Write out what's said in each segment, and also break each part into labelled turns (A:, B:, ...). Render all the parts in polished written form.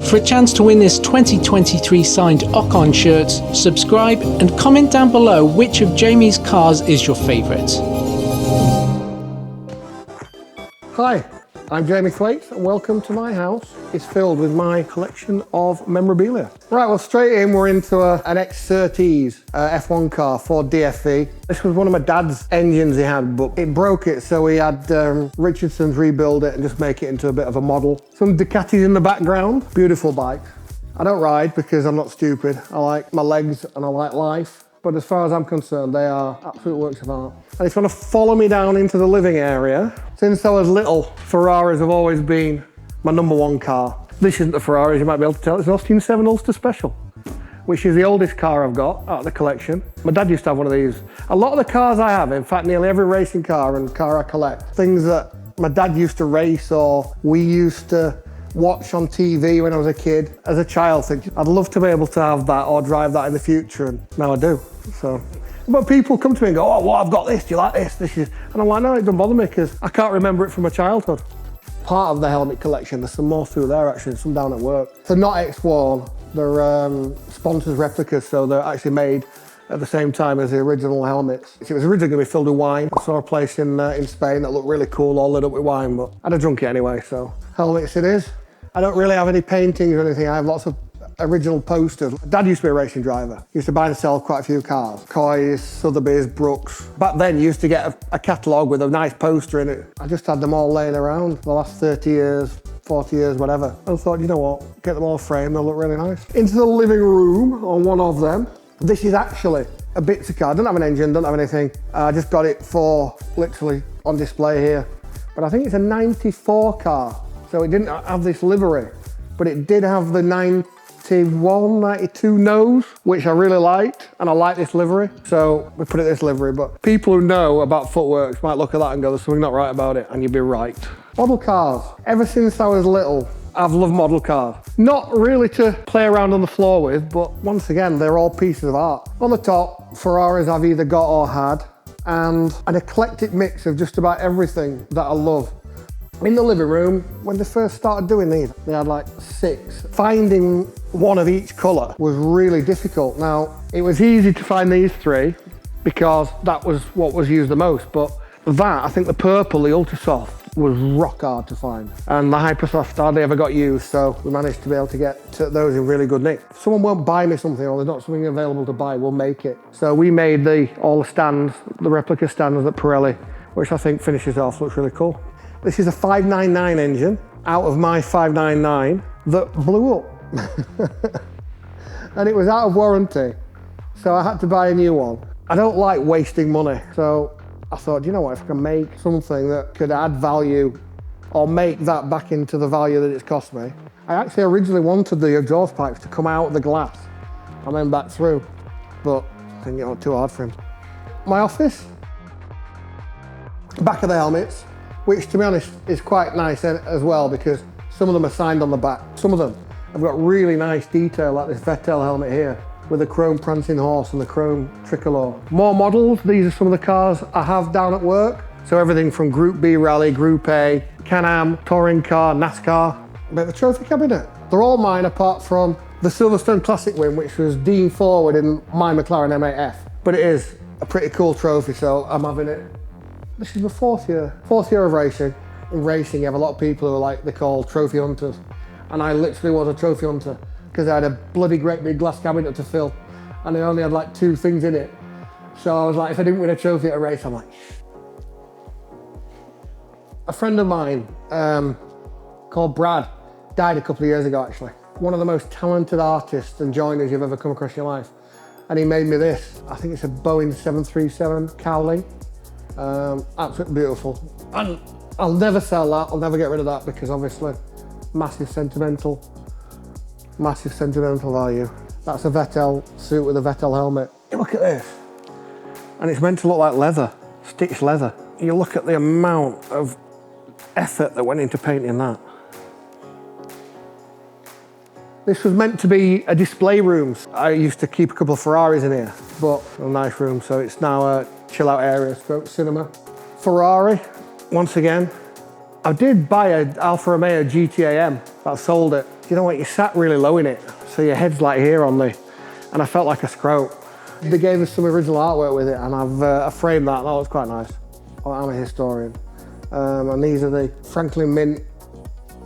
A: For a chance to win this 2023 signed Ocon shirt, subscribe and comment down below which of Jamie's cars is your favourite.
B: Hi, I'm Jamie Thwaites and welcome to my house. It's filled with my collection of memorabilia. Right, well straight in we're into an X30s F1 car, Ford DFV. This was one of my dad's engines he had, but it broke it, so he had Richardson's rebuild it and just make it into a bit of a model. Some Ducatis in the background, beautiful bike. I don't ride because I'm not stupid. I like my legs and I like life. But as far as I'm concerned, they are absolute works of art. And if you want to follow me down into the living area, since I was little, Ferraris have always been my #1 car. This isn't a Ferrari, as you might be able to tell. It's an Austin 7 Ulster Special, which is the oldest car I've got out of the collection. My dad used to have one of these. A lot of the cars I have, in fact, nearly every racing car and car I collect, things that my dad used to race or we used to watch on TV when I was a kid. As a child, thinking I'd love to be able to have that or drive that in the future, and now I do. So, but people come to me and go, "Oh, well, I've got this. Do you like this? This is," and I'm like, "No, it doesn't bother me because I can't remember it from my childhood." Part of the helmet collection, there's some more through there actually, some down at work. They're not X-worn. They're sponsors replicas, so they're actually made at the same time as the original helmets. It was originally going to be filled with wine. I saw a place in Spain that looked really cool, all lit up with wine, but I'd have drunk it anyway, so helmets it is. I don't really have any paintings or anything. I have lots of original posters. Dad used to be a racing driver. He used to buy and sell quite a few cars. Coys, Sotheby's, Brooks. Back then, you used to get a catalogue with a nice poster in it. I just had them all laying around for the last 30 years, 40 years, whatever. I thought, you know what, get them all framed, they'll look really nice. Into the living room on one of them. This is actually a bits of car. Doesn't have an engine, doesn't have anything. I just got it for literally on display here. But I think it's a 94 car. So it didn't have this livery, but it did have the 91, 92 nose, which I really liked, and I like this livery. So we put it this livery, but people who know about footworks might look at that and go, there's something not right about it, and you'd be right. Model cars. Ever since I was little, I've loved model cars. Not really to play around on the floor with, but once again, they're all pieces of art. On the top, Ferraris I've either got or had, and an eclectic mix of just about everything that I love. In the living room, when they first started doing these, they had like 6. Finding one of each colour was really difficult. Now, it was easy to find these 3 because that was what was used the most, but that, I think the purple, the Ultra Soft, was rock hard to find. And the Hypersoft hardly ever got used, so we managed to be able to get those in really good nick. If someone won't buy me something or there's not something available to buy, we'll make it. So we made all the stands, the replica stands at Pirelli, which I think finishes off, looks really cool. This is a 599 engine out of my 599 that blew up. And it was out of warranty, so I had to buy a new one. I don't like wasting money, so I thought, you know what, if I can make something that could add value or make that back into the value that it's cost me. I actually originally wanted the exhaust pipes to come out of the glass and then back through, but I think it was too hard for him. My office, back of the helmets, which to be honest is quite nice as well because some of them are signed on the back. Some of them have got really nice detail like this Vettel helmet here with the chrome prancing horse and the chrome tricolor. More models, these are some of the cars I have down at work. So everything from Group B Rally, Group A, Can-Am, Touring Car, NASCAR. But the trophy cabinet, they're all mine apart from the Silverstone Classic win, which was Dean Forward in my McLaren M8F. But it is a pretty cool trophy, so I'm having it. This is my fourth year of racing. In racing, you have a lot of people who are like, they're called trophy hunters. And I literally was a trophy hunter because I had a bloody great big glass cabinet to fill and I only had like 2 things in it. So I was like, if I didn't win a trophy at a race, I'm like, a friend of mine called Brad died a couple of years ago actually. One of the most talented artists and joiners you've ever come across in your life. And he made me this. I think it's a Boeing 737 cowling. Absolutely beautiful. And I'll never sell that, I'll never get rid of that because obviously massive sentimental value. That's a Vettel suit with a Vettel helmet. You look at this, and it's meant to look like leather, stitched leather. You look at the amount of effort that went into painting that. This was meant to be a display room. I used to keep a couple of Ferraris in here, but a nice room, so it's now a chill out area, stroke cinema. Ferrari, once again. I did buy an Alfa Romeo GTAM, I sold it. you know what, you sat really low in it, so your head's like here on me, and I felt like a scrote. They gave us some original artwork with it, and I've framed that. That was quite nice. I'm a historian. And these are the Franklin Mint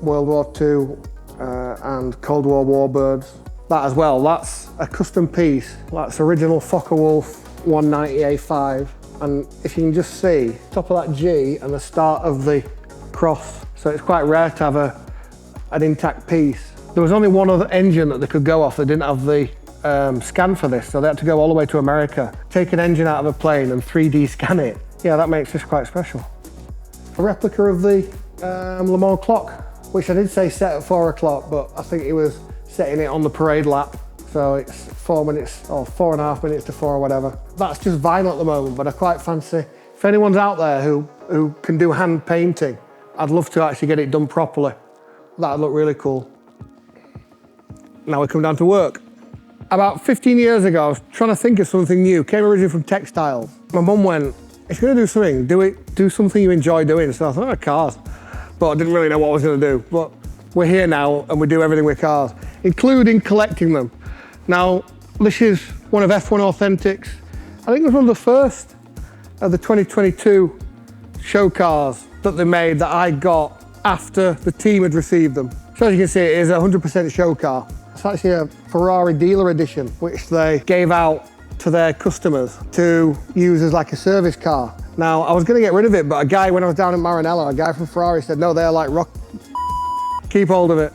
B: World War II and Cold War warbirds. That as well, that's a custom piece. That's original Focke-Wulf 190A5. And if you can just see, top of that G and the start of the cross. So it's quite rare to have an intact piece. There was only one other engine that they could go off. They didn't have the scan for this, so they had to go all the way to America, take an engine out of a plane and 3D scan it. Yeah, that makes this quite special. A replica of the Le Mans clock, which I did say set at 4 o'clock, but I think he was setting it on the parade lap. So it's 4 minutes or 4.5 minutes to 4 or whatever. That's just vinyl at the moment, but I quite fancy, if anyone's out there who can do hand painting, I'd love to actually get it done properly. That'd look really cool. Now we come down to work. About 15 years ago, I was trying to think of something new. Came originally from textiles. My mum went, if you're gonna do something, do something you enjoy doing. So I thought, cars. But I didn't really know what I was gonna do. But we're here now and we do everything with cars, including collecting them. Now, this is one of F1 Authentic's, I think it was one of the first of the 2022 show cars that they made that I got after the team had received them. So as you can see, it is a 100% show car. It's actually a Ferrari dealer edition, which they gave out to their customers to use as like a service car. Now, I was gonna get rid of it, but a guy, when I was down in Maranello, a guy from Ferrari said, no, they're like rock, keep hold of it.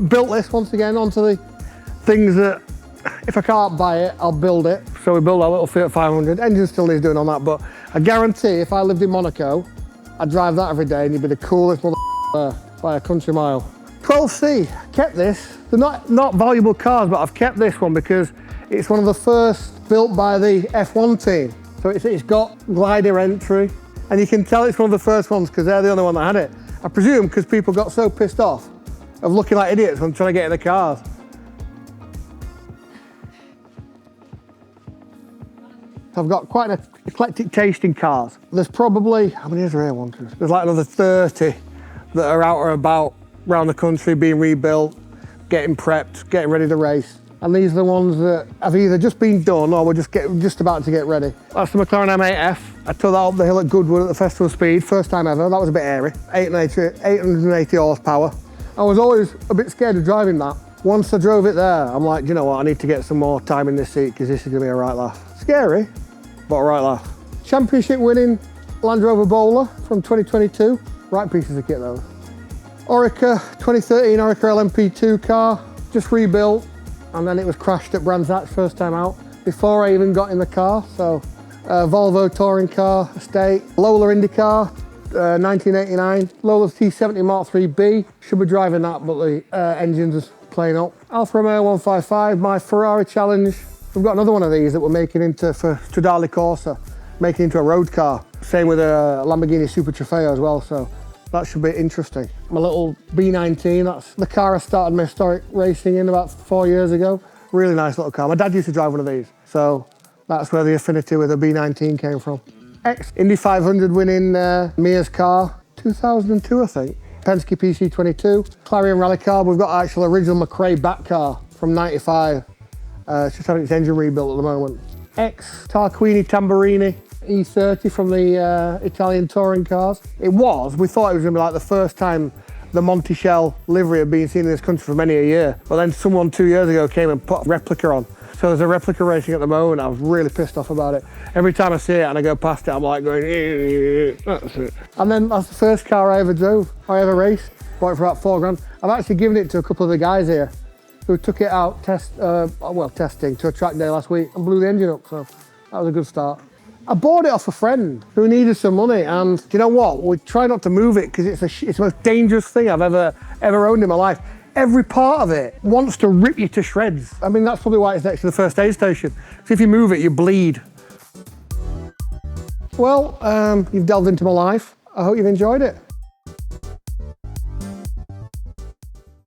B: Built this once again onto the things that, if I can't buy it, I'll build it. So we built our little Fiat 500. Engine still needs doing on that, but I guarantee if I lived in Monaco, I'd drive that every day and you'd be the coolest mother there by a country mile. 12C, kept this. They're not valuable cars, but I've kept this one because it's one of the first built by the F1 team. So it's got glider entry, and you can tell it's one of the first ones because they're the only one that had it. I presume because people got so pissed off of looking like idiots when trying to get in the cars. I've got quite an eclectic taste in cars. There's probably, how many is there here? One, two, there's like another 30 that are out or about around the country being rebuilt, getting prepped, getting ready to race. And these are the ones that have either just been done or we're just about to get ready. That's the McLaren M8F. I took that up the hill at Goodwood at the Festival Speed, first time ever. That was a bit airy, 880 horsepower. I was always a bit scared of driving that. Once I drove it there, I'm like, you know what, I need to get some more time in this seat because this is gonna be a right laugh. Scary, but a right laugh. Championship winning Land Rover Bowler from 2022. Right pieces of kit though. Orica, 2013 Orica LMP2 car, just rebuilt, and then it was crashed at Brands Hatch first time out, before I even got in the car. So, Volvo touring car, estate, Lola IndyCar, 1989, Lola T70 Mark 3B, should be driving that, but the engine's just playing up. Alfa Romeo 155, my Ferrari Challenge. We've got another one of these that we're making into, for Stradale Corsa, making into a road car. Same with a Lamborghini Super Trofeo as well, so that should be interesting. My little B19, that's the car I started my historic racing in about 4 years ago. Really nice little car. My dad used to drive one of these, so that's where the affinity with the B19 came from. Indy 500 winning Mia's car, 2002 I think. Penske PC22, Clarion Rally car. We've got actual original McRae back car from 95. It's just having its engine rebuilt at the moment. Tarquini Tamburini E30 from the Italian touring cars. We thought it was gonna be like the first time the Monticello livery had been seen in this country for many a year. But then someone 2 years ago came and put a replica on. So there's a replica racing at the moment. I was really pissed off about it. Every time I see it and I go past it, I'm like going, that's it. And then that's the first car I ever drove, I ever raced. Bought it for about £4 grand. I've actually given it to a couple of the guys here who took it out testing to a track day last week and blew the engine up, so that was a good start. I bought it off a friend who needed some money, and do you know what? We try not to move it because it's the most dangerous thing I've ever owned in my life. Every part of it wants to rip you to shreds. I mean, that's probably why it's next to the first aid station. So if you move it, you bleed. Well, you've delved into my life. I hope you've enjoyed it.